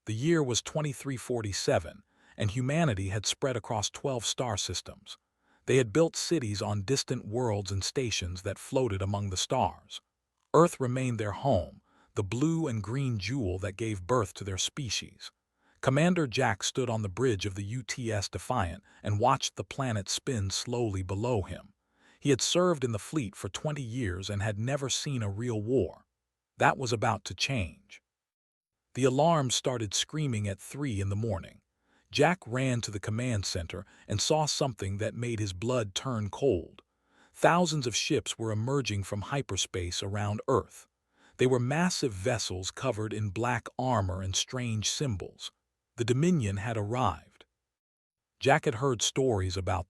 The year was 2347, and humanity had spread across 12 star systems. They had built cities on distant worlds and stations that floated among the stars. Earth remained their home, the blue and green jewel that gave birth to their species. Commander Jack stood on the bridge of the UTS Defiant and watched the planet spin slowly below him. He had served in the fleet for 20 years and had never seen a real war. That was about to change. The alarm started screaming at 3 in the morning. Jack ran to the command center and saw something that made his blood turn cold. Thousands of ships were emerging from hyperspace around Earth. They were massive vessels covered in black armor and strange symbols. The Dominion had arrived. Jack had heard stories about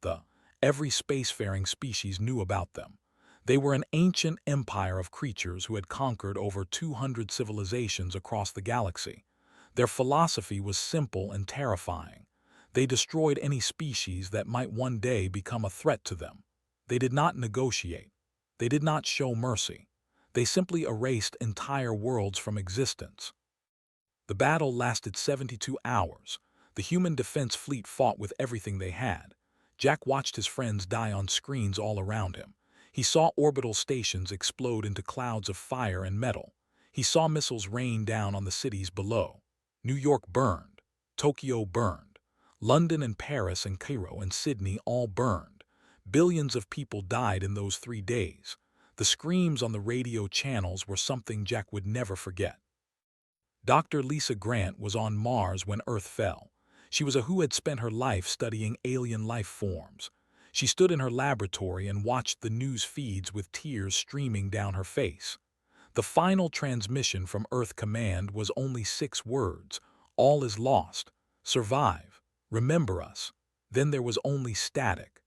every spacefaring species knew about them. They were an ancient empire of creatures who had conquered over 200 civilizations across the galaxy. Their philosophy was simple and terrifying. They destroyed any species that might one day become a threat to them. They did not negotiate. They did not show mercy. They simply erased entire worlds from existence. The battle lasted 72 hours. The human defense fleet fought with everything they had. Jack watched his friends die on screens all around him. He saw orbital stations explode into clouds of fire and metal. He saw missiles rain down on the cities below. New York burned. Tokyo burned. London and Paris and Cairo and Sydney all burned. Billions of people died in those 3 days. The screams on the radio channels were something Jack would never forget. Dr. Lisa Grant was on Mars when Earth fell. She was a who had spent her life studying alien life forms. She stood in her laboratory and watched the news feeds with tears streaming down her face. The final transmission from Earth Command was only 6 words: "All is lost. Survive. Remember us." Then there was only static.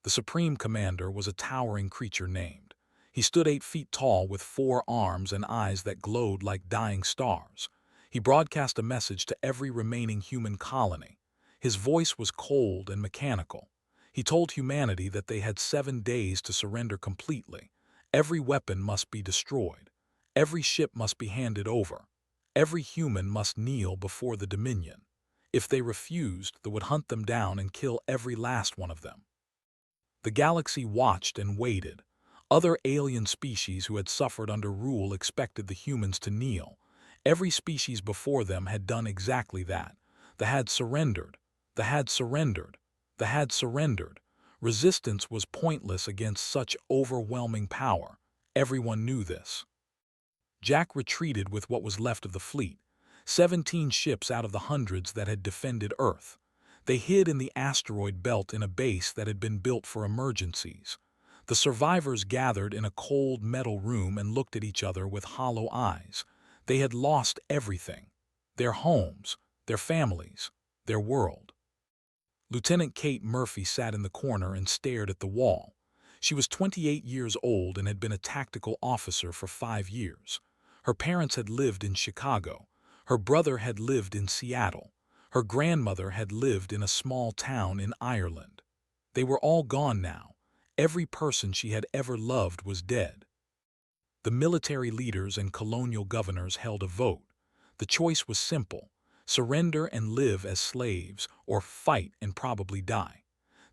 The Supreme Commander was a towering creature named. He stood 8 feet tall with 4 arms and eyes that glowed like dying stars. He broadcast a message to every remaining human colony. His voice was cold and mechanical. He told humanity that they had 7 days to surrender completely. Every weapon must be destroyed. Every ship must be handed over. Every human must kneel before the Dominion. If they refused, they would hunt them down and kill every last one of them. The galaxy watched and waited. Other alien species who had suffered under rule expected the humans to kneel. Every species before them had done exactly that. They had surrendered. They had surrendered. They had surrendered. Resistance was pointless against such overwhelming power. Everyone knew this. Jack retreated with what was left of the fleet, 17 ships out of the hundreds that had defended Earth. They hid in the asteroid belt in a base that had been built for emergencies. The survivors gathered in a cold metal room and looked at each other with hollow eyes. They had lost everything: their homes, their families, their world. Lieutenant Kate Murphy sat in the corner and stared at the wall. She was 28 years old and had been a tactical officer for 5 years. Her parents had lived in Chicago. Her brother had lived in Seattle. Her grandmother had lived in a small town in Ireland. They were all gone now. Every person she had ever loved was dead. The military leaders and colonial governors held a vote. The choice was simple: surrender and live as slaves, or fight and probably die.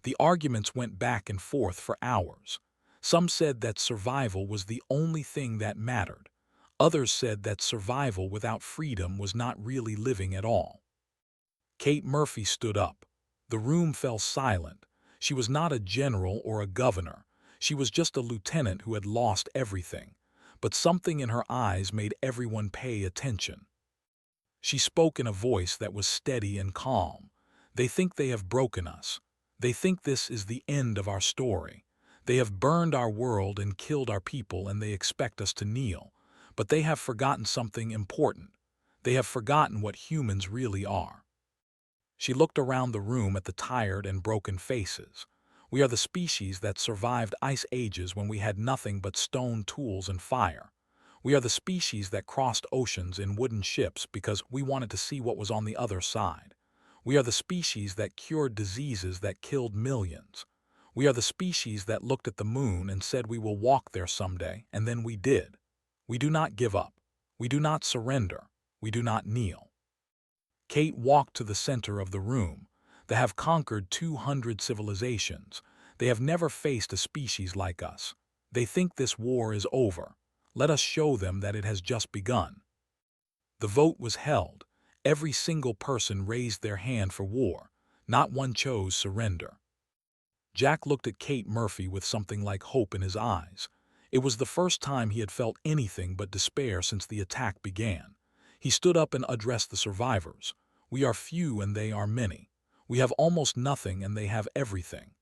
The arguments went back and forth for hours. Some said that survival was the only thing that mattered. Others said that survival without freedom was not really living at all. Kate Murphy stood up. The room fell silent. She was not a general or a governor. She was just a lieutenant who had lost everything. But something in her eyes made everyone pay attention. She spoke in a voice that was steady and calm. "They think they have broken us. They think this is the end of our story. They have burned our world and killed our people, and they expect us to kneel. But they have forgotten something important. They have forgotten what humans really are." She looked around the room at the tired and broken faces. "We are the species that survived ice ages when we had nothing but stone tools and fire. We are the species that crossed oceans in wooden ships because we wanted to see what was on the other side. We are the species that cured diseases that killed millions. We are the species that looked at the moon and said we will walk there someday, and then we did. We do not give up. We do not surrender. We do not kneel." Kate walked to the center of the room. They have conquered 200 civilizations. They have never faced a species like us. They think this war is over. Let us show them that it has just begun. The vote was held. Every single person raised their hand for war. Not one chose surrender. Jack looked at Kate Murphy with something like hope in his eyes. It was the first time he had felt anything but despair since the attack began. He stood up and addressed the survivors. We are few and they are many. We have almost nothing and they have everything.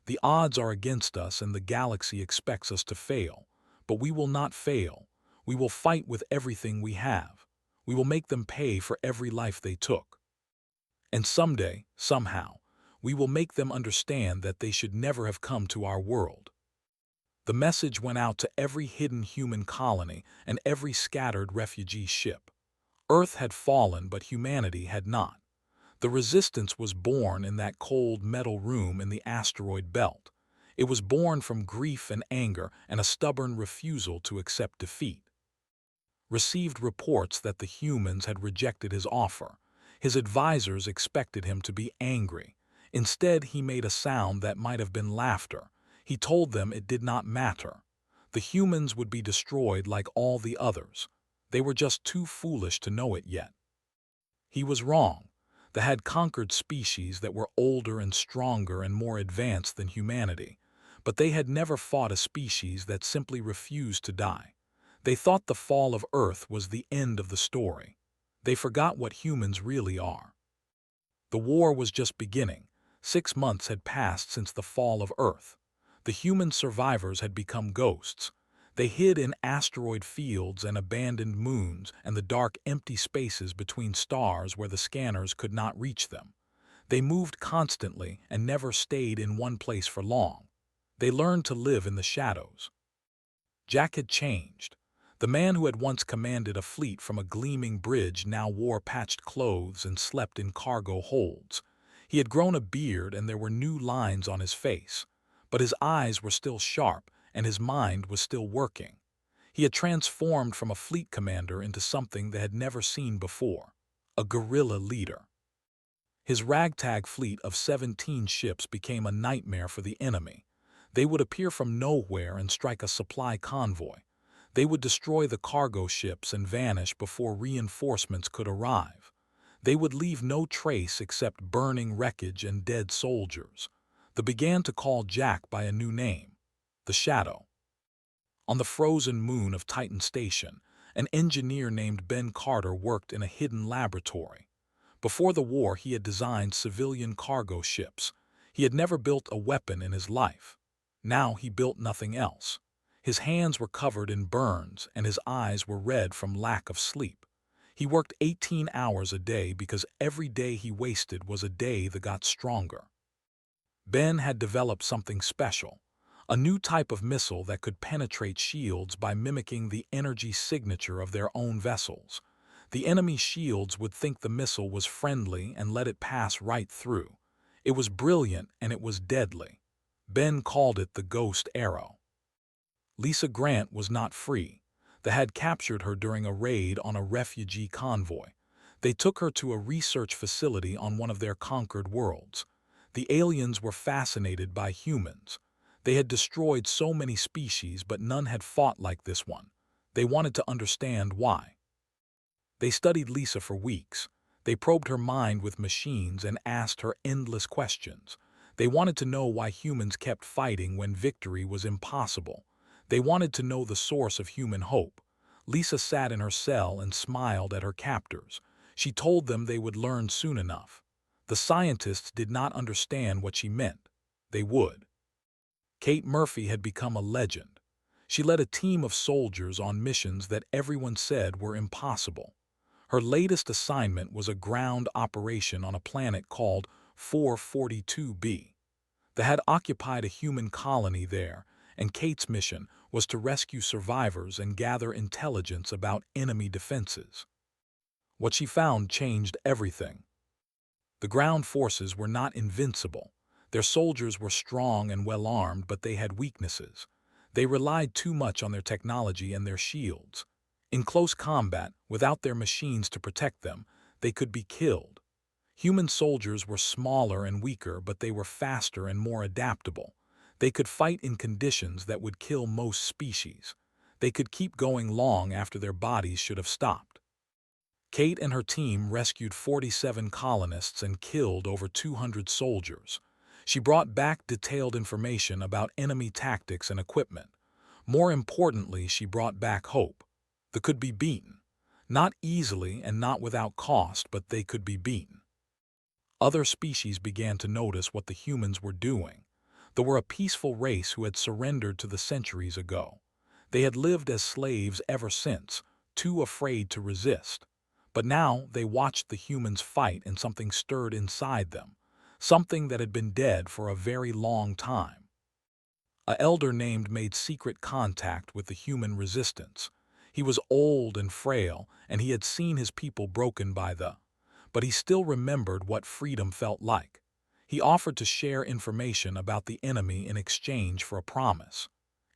The odds are against us and the galaxy expects us to fail. But we will not fail. We will fight with everything we have. We will make them pay for every life they took. And someday, somehow, we will make them understand that they should never have come to our world. The message went out to every hidden human colony and every scattered refugee ship. Earth had fallen, but humanity had not. The resistance was born in that cold metal room in the asteroid belt. It was born from grief and anger and a stubborn refusal to accept defeat. Received reports that the humans had rejected his offer. His advisors expected him to be angry. Instead, he made a sound that might have been laughter. He told them it did not matter. The humans would be destroyed like all the others. They were just too foolish to know it yet. He was wrong. They had conquered species that were older and stronger and more advanced than humanity. But they had never fought a species that simply refused to die. They thought the fall of Earth was the end of the story. They forgot what humans really are. The war was just beginning. 6 months had passed since the fall of Earth. The human survivors had become ghosts. They hid in asteroid fields and abandoned moons and the dark, empty spaces between stars where the scanners could not reach them. They moved constantly and never stayed in one place for long. They learned to live in the shadows. Jack had changed. The man who had once commanded a fleet from a gleaming bridge now wore patched clothes and slept in cargo holds. He had grown a beard and there were new lines on his face. But his eyes were still sharp and his mind was still working. He had transformed from a fleet commander into something they had never seen before, a guerrilla leader. His ragtag fleet of 17 ships became a nightmare for the enemy. They would appear from nowhere and strike a supply convoy. They would destroy the cargo ships and vanish before reinforcements could arrive. They would leave no trace except burning wreckage and dead soldiers. They began to call Jack by a new name, the Shadow. On the frozen moon of Titan Station, an engineer named Ben Carter worked in a hidden laboratory. Before the war, he had designed civilian cargo ships. He had never built a weapon in his life. Now he built nothing else. His hands were covered in burns and his eyes were red from lack of sleep. He worked 18 hours a day because every day he wasted was a day that got stronger. Ben had developed something special, a new type of missile that could penetrate shields by mimicking the energy signature of their own vessels. The enemy shields would think the missile was friendly and let it pass right through. It was brilliant and it was deadly. Ben called it the Ghost Arrow. Lisa Grant was not free. They had captured her during a raid on a refugee convoy. They took her to a research facility on one of their conquered worlds. The aliens were fascinated by humans. They had destroyed so many species, but none had fought like this one. They wanted to understand why. They studied Lisa for weeks. They probed her mind with machines and asked her endless questions. They wanted to know why humans kept fighting when victory was impossible. They wanted to know the source of human hope. Lisa sat in her cell and smiled at her captors. She told them they would learn soon enough. The scientists did not understand what she meant. They would. Kate Murphy had become a legend. She led a team of soldiers on missions that everyone said were impossible. Her latest assignment was a ground operation on a planet called 442b. They had occupied a human colony there, and Kate's mission was to rescue survivors and gather intelligence about enemy defenses. What she found changed everything. The ground forces were not invincible. Their soldiers were strong and well-armed, but they had weaknesses. They relied too much on their technology and their shields. In close combat, without their machines to protect them, they could be killed. Human soldiers were smaller and weaker, but they were faster and more adaptable. They could fight in conditions that would kill most species. They could keep going long after their bodies should have stopped. Kate and her team rescued 47 colonists and killed over 200 soldiers. She brought back detailed information about enemy tactics and equipment. More importantly, she brought back hope. They could be beaten. Not easily and not without cost, but they could be beaten. Other species began to notice what the humans were doing. They were a peaceful race who had surrendered to the centuries ago. They had lived as slaves ever since, too afraid to resist. But now they watched the humans fight and something stirred inside them, something that had been dead for a very long time. A elder named made secret contact with the human resistance. He was old and frail, and he had seen his people broken by but he still remembered what freedom felt like. He offered to share information about the enemy in exchange for a promise.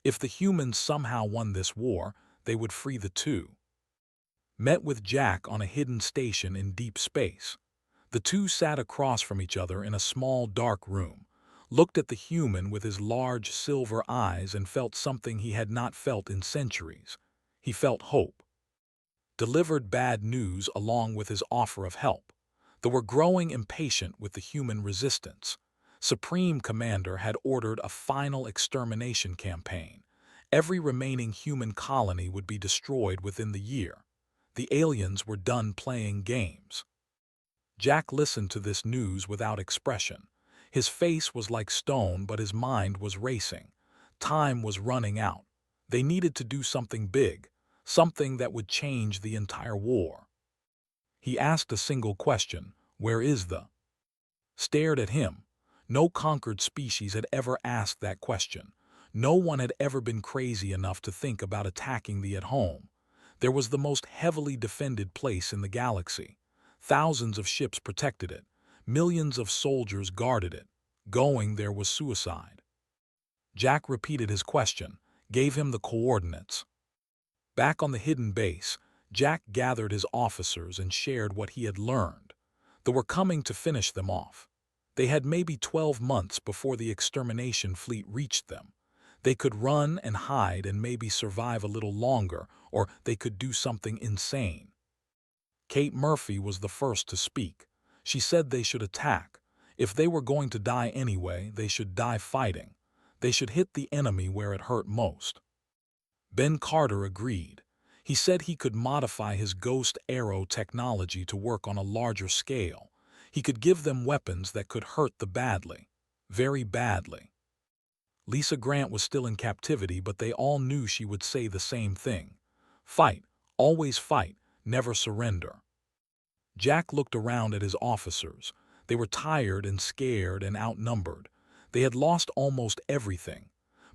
If the humans somehow won this war, they would free the two. Met with Jack on a hidden station in deep space. The two sat across from each other in a small dark room, looked at the human with his large silver eyes and felt something he had not felt in centuries. He felt hope. Delivered bad news along with his offer of help. They were growing impatient with the human resistance. Supreme Commander had ordered a final extermination campaign. Every remaining human colony would be destroyed within the year. The aliens were done playing games. Jack listened to this news without expression. His face was like stone, but his mind was racing. Time was running out. They needed to do something big, something that would change the entire war. He asked a single question, "Where is the?" Stared at him. No conquered species had ever asked that question. No one had ever been crazy enough to think about attacking the at home. There was the most heavily defended place in the galaxy. Thousands of ships protected it. Millions of soldiers guarded it. Going there was suicide. Jack repeated his question, gave him the coordinates. Back on the hidden base, Jack gathered his officers and shared what he had learned. They were coming to finish them off. They had maybe 12 months before the extermination fleet reached them. They could run and hide and maybe survive a little longer, or they could do something insane. Kate Murphy was the first to speak. She said they should attack. If they were going to die anyway, they should die fighting. They should hit the enemy where it hurt most. Ben Carter agreed. He said he could modify his ghost arrow technology to work on a larger scale. He could give them weapons that could hurt them badly. Very badly. Lisa Grant was still in captivity, but they all knew she would say the same thing. Fight, always fight, never surrender. Jack looked around at his officers. They were tired and scared and outnumbered. They had lost almost everything.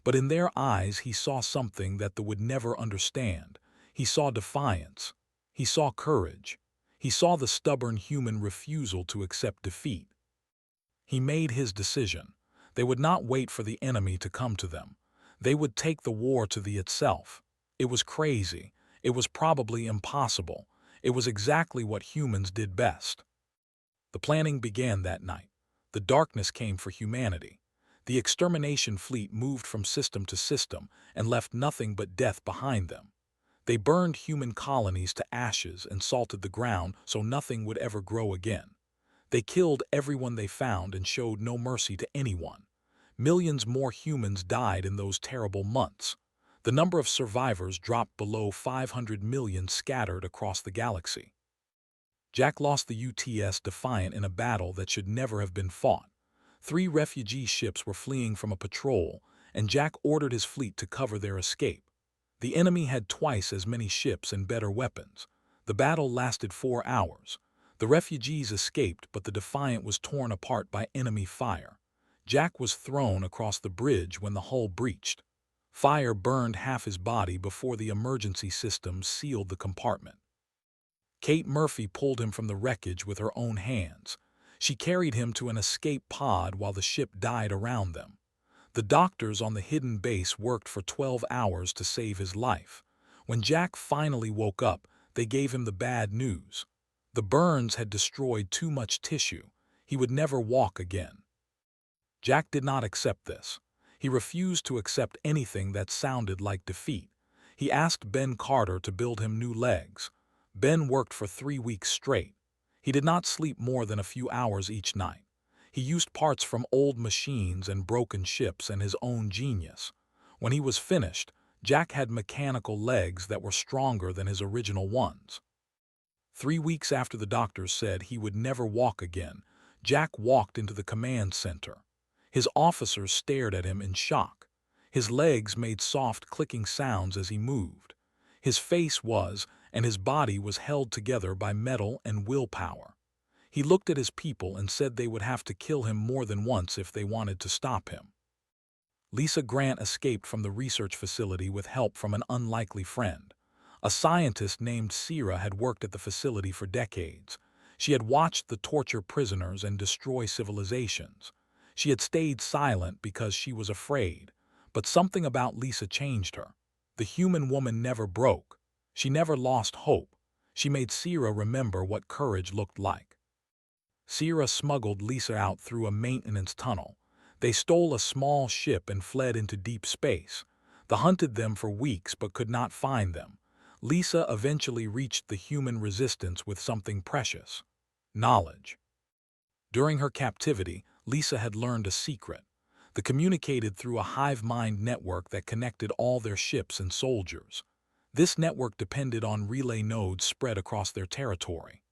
But in their eyes he saw something that they would never understand. He saw defiance. He saw courage. He saw the stubborn human refusal to accept defeat. He made his decision. They would not wait for the enemy to come to them. They would take the war to the itself. It was crazy. It was probably impossible. It was exactly what humans did best. The planning began that night. The darkness came for humanity. The extermination fleet moved from system to system and left nothing but death behind them. They burned human colonies to ashes and salted the ground so nothing would ever grow again. They killed everyone they found and showed no mercy to anyone. Millions more humans died in those terrible months. The number of survivors dropped below 500 million scattered across the galaxy. Jack lost the UTS Defiant in a battle that should never have been fought. 3 refugee ships were fleeing from a patrol, and Jack ordered his fleet to cover their escape. The enemy had twice as many ships and better weapons. The battle lasted 4 hours. The refugees escaped, but the Defiant was torn apart by enemy fire. Jack was thrown across the bridge when the hull breached. Fire burned half his body before the emergency systems sealed the compartment. Kate Murphy pulled him from the wreckage with her own hands. She carried him to an escape pod while the ship died around them. The doctors on the hidden base worked for 12 hours to save his life. When Jack finally woke up, they gave him the bad news. The burns had destroyed too much tissue. He would never walk again. Jack did not accept this. He refused to accept anything that sounded like defeat. He asked Ben Carter to build him new legs. Ben worked for 3 weeks straight. He did not sleep more than a few hours each night. He used parts from old machines and broken ships and his own genius. When he was finished, Jack had mechanical legs that were stronger than his original ones. 3 weeks after the doctors said he would never walk again, Jack walked into the command center. His officers stared at him in shock. His legs made soft clicking sounds as he moved. His face was, and his body was held together by metal and willpower. He looked at his people and said they would have to kill him more than once if they wanted to stop him. Lisa Grant escaped from the research facility with help from an unlikely friend. A scientist named Sierra had worked at the facility for decades. She had watched the torture prisoners and destroy civilizations. She had stayed silent because she was afraid, but something about Lisa changed her. The human woman never broke. She never lost hope. She made Sierra remember what courage looked like. Sierra smuggled Lisa out through a maintenance tunnel. They stole a small ship and fled into deep space. They hunted them for weeks but could not find them. Lisa eventually reached the human resistance with something precious: knowledge. During her captivity, Lisa had learned a secret. They communicated through a hive mind network that connected all their ships and soldiers. This network depended on relay nodes spread across their territory.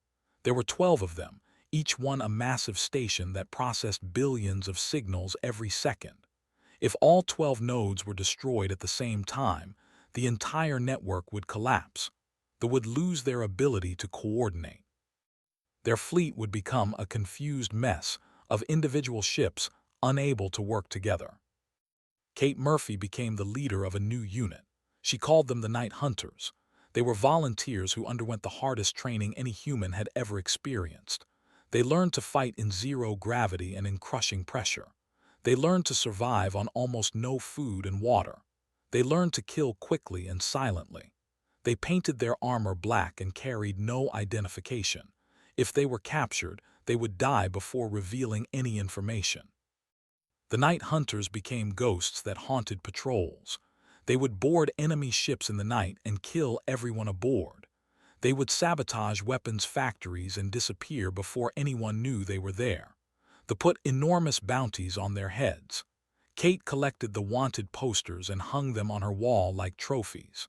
There were 12 of them, each one a massive station that processed billions of signals every second. If all 12 nodes were destroyed at the same time, the entire network would collapse. They would lose their ability to coordinate. Their fleet would become a confused mess of individual ships unable to work together. Kate Murphy became the leader of a new unit. She called them the Night Hunters. They were volunteers who underwent the hardest training any human had ever experienced. They learned to fight in zero gravity and in crushing pressure. They learned to survive on almost no food and water. They learned to kill quickly and silently. They painted their armor black and carried no identification. If they were captured, they would die before revealing any information. The Night Hunters became ghosts that haunted patrols. They would board enemy ships in the night and kill everyone aboard. They would sabotage weapons factories and disappear before anyone knew they were there. They put enormous bounties on their heads. Kate collected the wanted posters and hung them on her wall like trophies.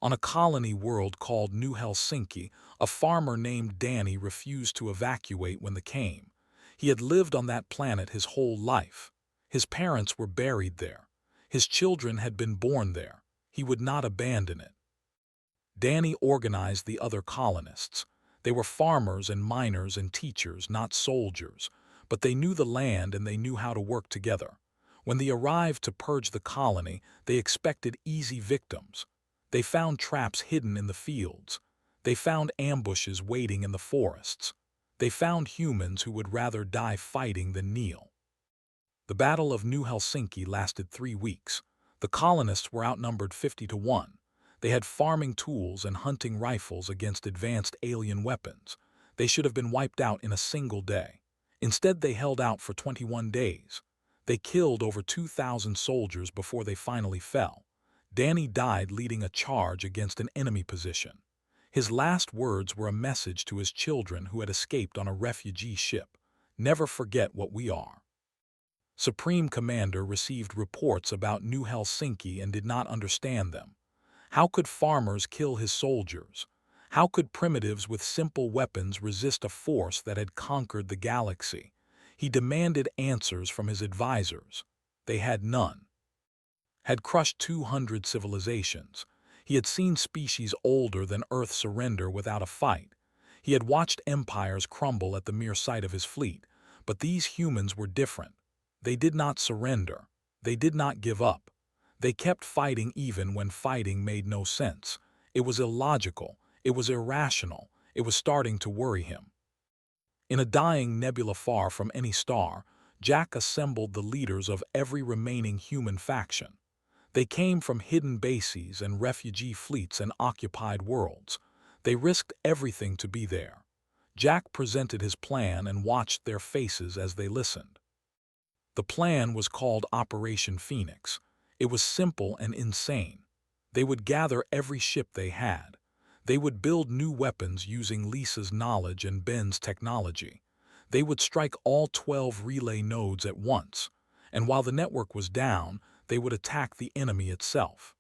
On a colony world called New Helsinki, a farmer named Danny refused to evacuate when they came. He had lived on that planet his whole life. His parents were buried there. His children had been born there. He would not abandon it. Danny organized the other colonists. They were farmers and miners and teachers, not soldiers, but they knew the land and they knew how to work together. When they arrived to purge the colony, they expected easy victims. They found traps hidden in the fields. They found ambushes waiting in the forests. They found humans who would rather die fighting than kneel. The Battle of New Helsinki lasted 3 weeks. The colonists were outnumbered 50-1. They had farming tools and hunting rifles against advanced alien weapons. They should have been wiped out in a single day. Instead, they held out for 21 days. They killed over 2,000 soldiers before they finally fell. Danny died leading a charge against an enemy position. His last words were a message to his children who had escaped on a refugee ship: "Never forget what we are." Supreme Commander received reports about New Helsinki and did not understand them. How could farmers kill his soldiers? How could primitives with simple weapons resist a force that had conquered the galaxy? He demanded answers from his advisors. They had none. Had crushed 200 civilizations. He had seen species older than Earth surrender without a fight. He had watched empires crumble at the mere sight of his fleet. But these humans were different. They did not surrender. They did not give up. They kept fighting even when fighting made no sense. It was illogical. It was irrational. It was starting to worry him. In a dying nebula far from any star, Jack assembled the leaders of every remaining human faction. They came from hidden bases and refugee fleets and occupied worlds. They risked everything to be there. Jack presented his plan and watched their faces as they listened. The plan was called Operation Phoenix. It was simple and insane. They would gather every ship they had. They would build new weapons using Lisa's knowledge and Ben's technology. They would strike all 12 relay nodes at once, and while the network was down, they would attack the enemy itself.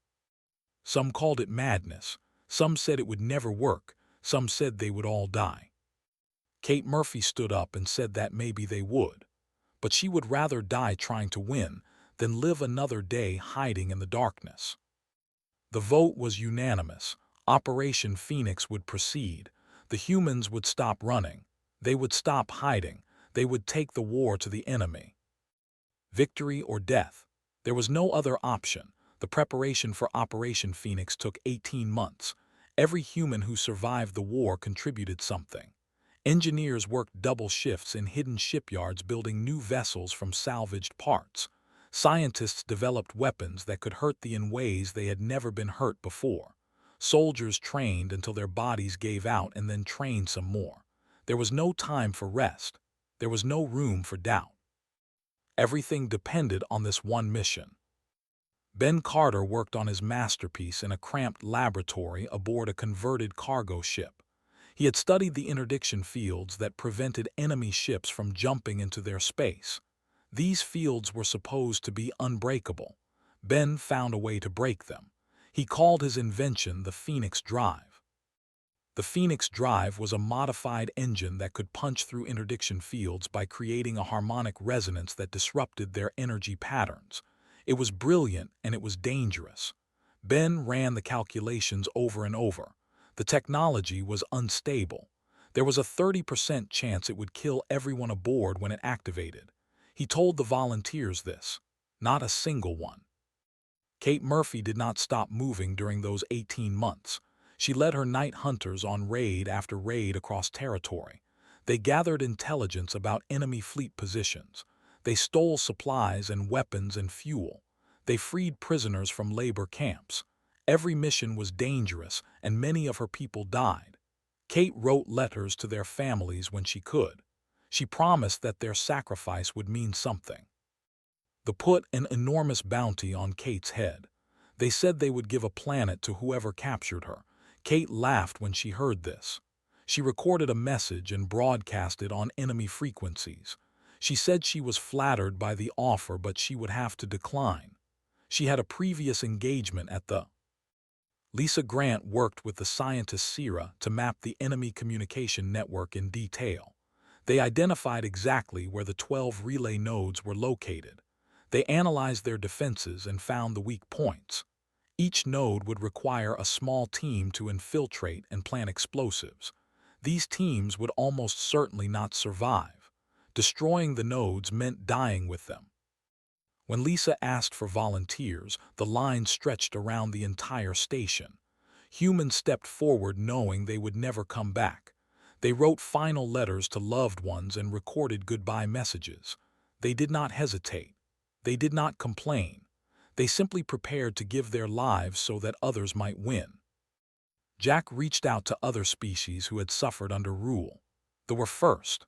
Some called it madness. Some said it would never work. Some said they would all die. Kate Murphy stood up and said that maybe they would, but she would rather die trying to win than live another day hiding in the darkness. The vote was unanimous. Operation Phoenix would proceed. The humans would stop running. They would stop hiding. They would take the war to the enemy. Victory or death. There was no other option. The preparation for Operation Phoenix took 18 months. Every human who survived the war contributed something. Engineers worked double shifts in hidden shipyards building new vessels from salvaged parts. Scientists developed weapons that could hurt in ways they had never been hurt before. Soldiers trained until their bodies gave out and then trained some more. There was no time for rest. There was no room for doubt. Everything depended on this one mission. Ben Carter worked on his masterpiece in a cramped laboratory aboard a converted cargo ship. He had studied the interdiction fields that prevented enemy ships from jumping into their space. These fields were supposed to be unbreakable. Ben found a way to break them. He called his invention the Phoenix Drive. The Phoenix Drive was a modified engine that could punch through interdiction fields by creating a harmonic resonance that disrupted their energy patterns. It was brilliant and it was dangerous. Ben ran the calculations over and over. The technology was unstable. There was a 30% chance it would kill everyone aboard when it activated. He told the volunteers this. Not a single one. Kate Murphy did not stop moving during those 18 months. She led her night hunters on raid after raid across territory. They gathered intelligence about enemy fleet positions. They stole supplies and weapons and fuel. They freed prisoners from labor camps. Every mission was dangerous, and many of her people died. Kate wrote letters to their families when she could. She promised that their sacrifice would mean something. They put an enormous bounty on Kate's head. They said they would give a planet to whoever captured her. Kate laughed when she heard this. She recorded a message and broadcast it on enemy frequencies. She said she was flattered by the offer, but she would have to decline. She had a previous engagement at the Lisa Grant worked with the scientist Sierra to map the enemy communication network in detail. They identified exactly where the 12 relay nodes were located. They analyzed their defenses and found the weak points. Each node would require a small team to infiltrate and plant explosives. These teams would almost certainly not survive. Destroying the nodes meant dying with them. When Lisa asked for volunteers, the line stretched around the entire station. Humans stepped forward knowing they would never come back. They wrote final letters to loved ones and recorded goodbye messages. They did not hesitate. They did not complain. They simply prepared to give their lives so that others might win. Jack reached out to other species who had suffered under rule. They were first.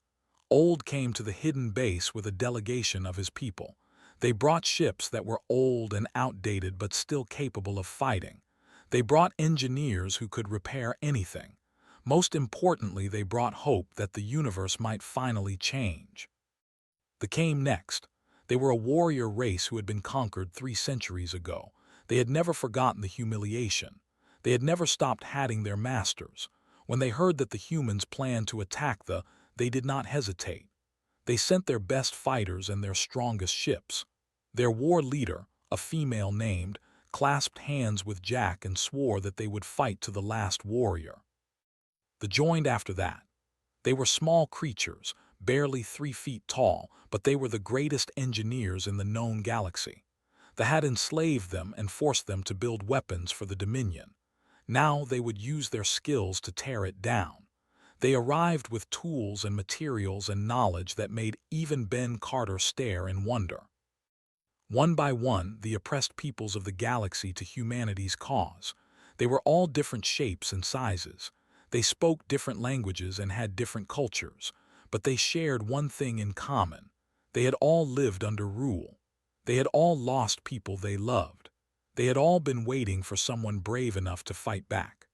Old came to the hidden base with a delegation of his people. They brought ships that were old and outdated but still capable of fighting. They brought engineers who could repair anything. Most importantly, they brought hope that the universe might finally change. They came next. They were a warrior race who had been conquered 3 centuries ago. They had never forgotten the humiliation. They had never stopped hating their masters. When they heard that the humans planned to attack they did not hesitate. They sent their best fighters and their strongest ships. Their war leader, a female named, clasped hands with Jack and swore that they would fight to the last warrior. They joined after that. They were small creatures, barely 3 feet tall, but they were the greatest engineers in the known galaxy. They had enslaved them and forced them to build weapons for the Dominion. Now they would use their skills to tear it down. They arrived with tools and materials and knowledge that made even Ben Carter stare in wonder. One by one, the oppressed peoples of the galaxy to humanity's cause. They were all different shapes and sizes. They spoke different languages and had different cultures, but they shared one thing in common. They had all lived under rule. They had all lost people they loved. They had all been waiting for someone brave enough to fight back.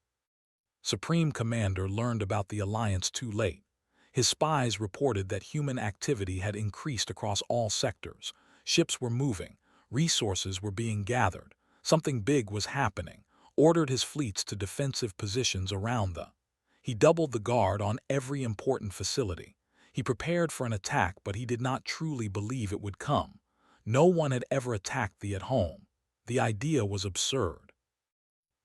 Supreme Commander learned about the alliance too late. His spies reported that human activity had increased across all sectors. Ships were moving, resources were being gathered, something big was happening, ordered his fleets to defensive positions around the. He doubled the guard on every important facility. He prepared for an attack, but he did not truly believe it would come. No one had ever attacked the at home. The idea was absurd.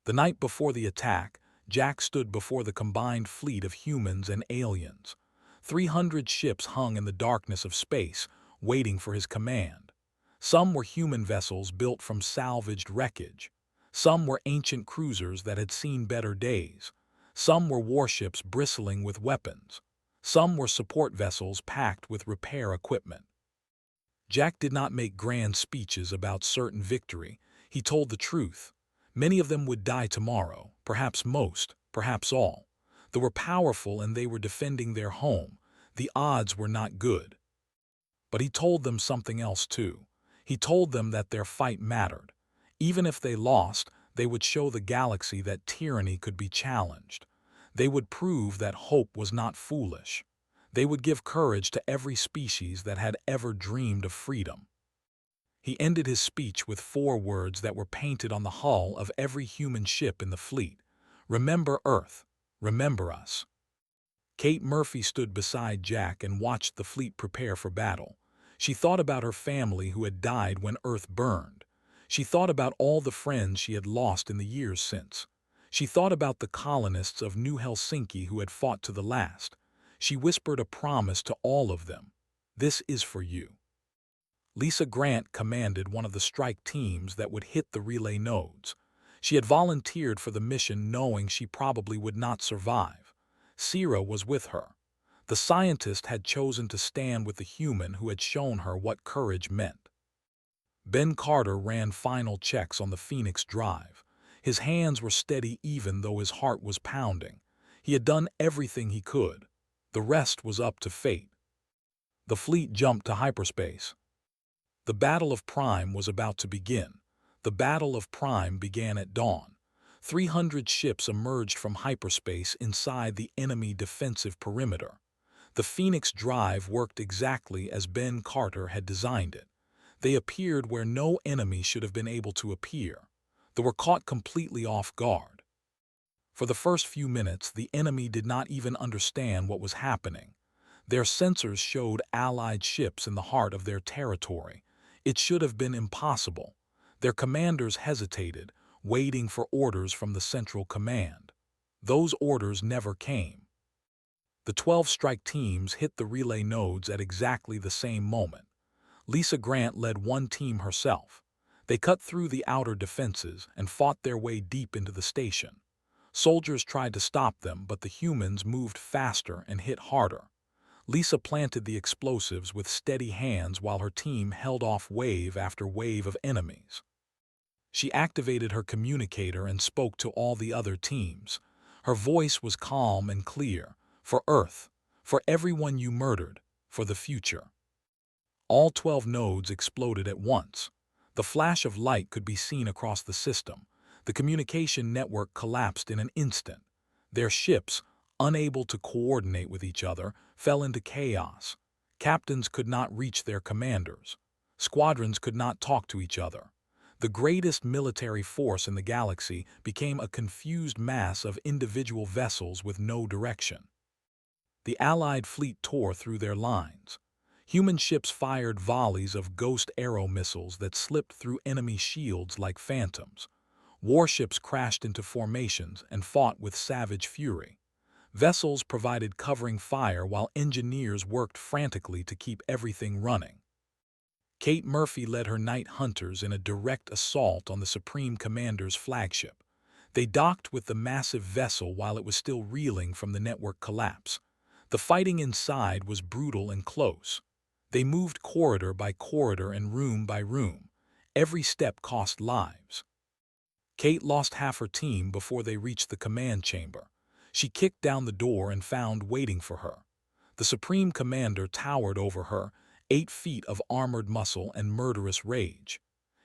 The night before the attack, Jack stood before the combined fleet of humans and aliens. 300 ships hung in the darkness of space, waiting for his command. Some were human vessels built from salvaged wreckage. Some were ancient cruisers that had seen better days. Some were warships bristling with weapons. Some were support vessels packed with repair equipment. Jack did not make grand speeches about certain victory. He told the truth. Many of them would die tomorrow, perhaps most, perhaps all. They were powerful and they were defending their home. The odds were not good. But he told them something else too. He told them that their fight mattered. Even if they lost, they would show the galaxy that tyranny could be challenged. They would prove that hope was not foolish. They would give courage to every species that had ever dreamed of freedom. He ended his speech with 4 words that were painted on the hull of every human ship in the fleet. Remember Earth. Remember us. Kate Murphy stood beside Jack and watched the fleet prepare for battle. She thought about her family who had died when Earth burned. She thought about all the friends she had lost in the years since. She thought about the colonists of New Helsinki who had fought to the last. She whispered a promise to all of them. This is for you. Lisa Grant commanded one of the strike teams that would hit the relay nodes. She had volunteered for the mission knowing she probably would not survive. Sierra was with her. The scientist had chosen to stand with the human who had shown her what courage meant. Ben Carter ran final checks on the Phoenix Drive. His hands were steady even though his heart was pounding. He had done everything he could. The rest was up to fate. The fleet jumped to hyperspace. The Battle of Prime was about to begin. The Battle of Prime began at dawn. 300 ships emerged from hyperspace inside the enemy defensive perimeter. The Phoenix Drive worked exactly as Ben Carter had designed it. They appeared where no enemy should have been able to appear. They were caught completely off guard. For the first few minutes, the enemy did not even understand what was happening. Their sensors showed Allied ships in the heart of their territory. It should have been impossible. Their commanders hesitated, waiting for orders from the Central Command. Those orders never came. The 12 strike teams hit the relay nodes at exactly the same moment. Lisa Grant led one team herself. They cut through the outer defenses and fought their way deep into the station. Soldiers tried to stop them, but the humans moved faster and hit harder. Lisa planted the explosives with steady hands while her team held off wave after wave of enemies. She activated her communicator and spoke to all the other teams. Her voice was calm and clear. For Earth, for everyone you murdered, for the future. All 12 nodes exploded at once. The flash of light could be seen across the system. The communication network collapsed in an instant. Their ships, unable to coordinate with each other, fell into chaos. Captains could not reach their commanders. Squadrons could not talk to each other. The greatest military force in the galaxy became a confused mass of individual vessels with no direction. The Allied fleet tore through their lines. Human ships fired volleys of ghost arrow missiles that slipped through enemy shields like phantoms. Warships crashed into formations and fought with savage fury. Vessels provided covering fire while engineers worked frantically to keep everything running. Kate Murphy led her night hunters in a direct assault on the Supreme Commander's flagship. They docked with the massive vessel while it was still reeling from the network collapse. The fighting inside was brutal and close. They moved corridor by corridor and room by room. Every step cost lives. Kate lost half her team before they reached the command chamber. She kicked down the door and found waiting for her. The Supreme Commander towered over her, 8 feet of armored muscle and murderous rage.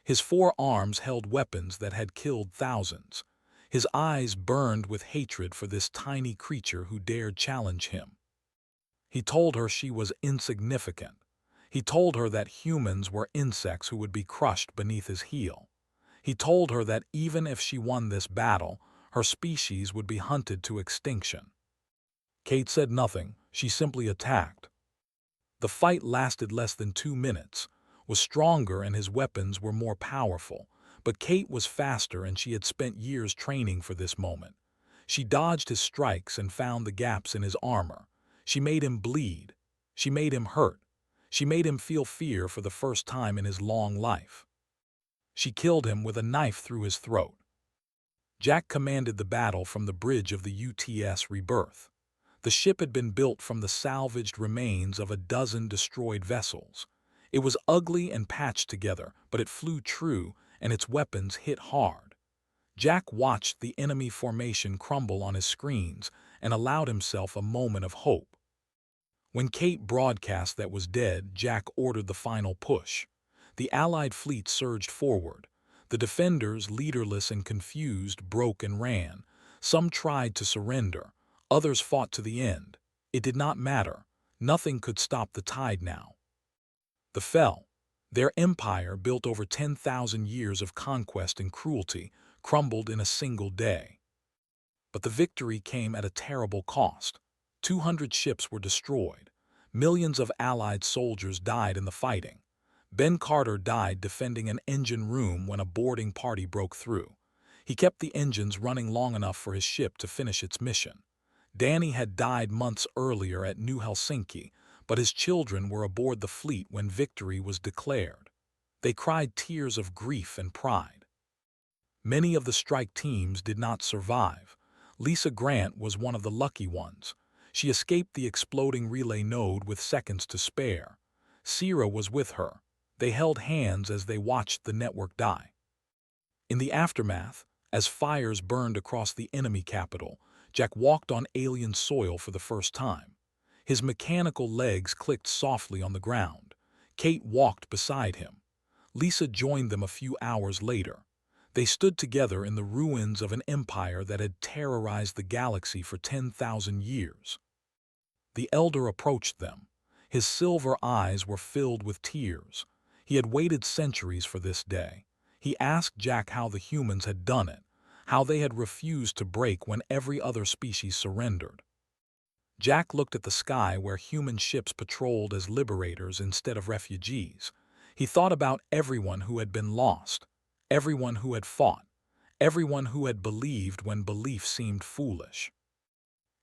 His 4 arms held weapons that had killed thousands. His eyes burned with hatred for this tiny creature who dared challenge him. He told her she was insignificant. He told her that humans were insects who would be crushed beneath his heel. He told her that even if she won this battle, her species would be hunted to extinction. Kate said nothing. She simply attacked. The fight lasted less than 2 minutes, was stronger and his weapons were more powerful, but Kate was faster and she had spent years training for this moment. She dodged his strikes and found the gaps in his armor. She made him bleed. She made him hurt. She made him feel fear for the first time in his long life. She killed him with a knife through his throat. Jack commanded the battle from the bridge of the UTS Rebirth. The ship had been built from the salvaged remains of a dozen destroyed vessels. It was ugly and patched together, but it flew true, and its weapons hit hard. Jack watched the enemy formation crumble on his screens and allowed himself a moment of hope. When Kate broadcast that was dead, Jack ordered the final push. The Allied fleet surged forward. The defenders, leaderless and confused, broke and ran. Some tried to surrender. Others fought to the end. It did not matter. Nothing could stop the tide now. The fell. Their empire, built over 10,000 years of conquest and cruelty, crumbled in a single day. But the victory came at a terrible cost. 200 ships were destroyed. Millions of Allied soldiers died in the fighting. Ben Carter died defending an engine room when a boarding party broke through. He kept the engines running long enough for his ship to finish its mission. Danny had died months earlier at New Helsinki, but his children were aboard the fleet when victory was declared. They cried tears of grief and pride. Many of the strike teams did not survive. Lisa Grant was one of the lucky ones. She escaped the exploding relay node with seconds to spare. Sierra was with her. They held hands as they watched the network die. In the aftermath, as fires burned across the enemy capital, Jack walked on alien soil for the first time. His mechanical legs clicked softly on the ground. Kate walked beside him. Lisa joined them a few hours later. They stood together in the ruins of an empire that had terrorized the galaxy for 10,000 years. The elder approached them. His silver eyes were filled with tears. He had waited centuries for this day. He asked Jack how the humans had done it, how they had refused to break when every other species surrendered. Jack looked at the sky where human ships patrolled as liberators instead of refugees. He thought about everyone who had been lost, everyone who had fought, everyone who had believed when belief seemed foolish.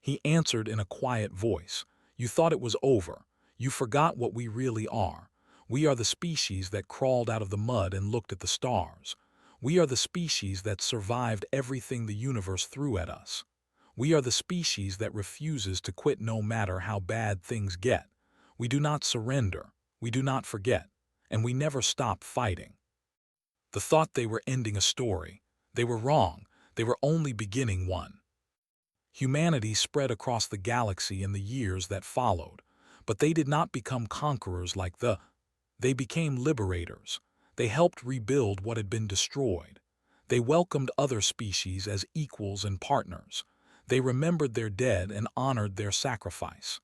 He answered in a quiet voice, "You thought it was over. You forgot what we really are. We are the species that crawled out of the mud and looked at the stars. We are the species that survived everything the universe threw at us. We are the species that refuses to quit no matter how bad things get. We do not surrender, we do not forget, and we never stop fighting." The thought they were ending a story. They were wrong. They were only beginning one. Humanity spread across the galaxy in the years that followed, but they did not become conquerors like they became liberators. They helped rebuild what had been destroyed. They welcomed other species as equals and partners. They remembered their dead and honored their sacrifice.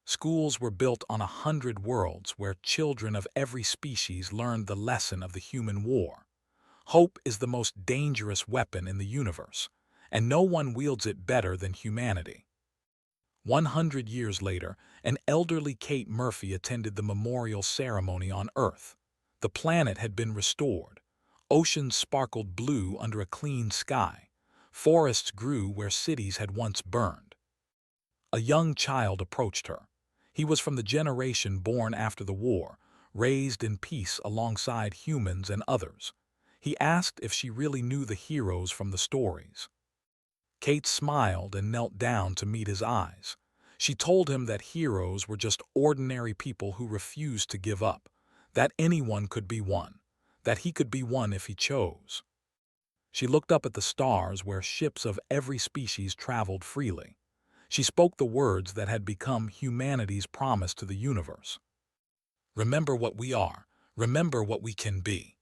Schools were built on 100 worlds where children of every species learned the lesson of the human war. Hope is the most dangerous weapon in the universe, and no one wields it better than humanity. 100 years later, an elderly Kate Murphy attended the memorial ceremony on Earth. The planet had been restored. Oceans sparkled blue under a clean sky. Forests grew where cities had once burned. A young child approached her. He was from the generation born after the war, raised in peace alongside humans and others. He asked if she really knew the heroes from the stories. Kate smiled and knelt down to meet his eyes. She told him that heroes were just ordinary people who refused to give up, that anyone could be one, that he could be one if he chose. She looked up at the stars where ships of every species traveled freely. She spoke the words that had become humanity's promise to the universe. Remember what we are. Remember what we can be.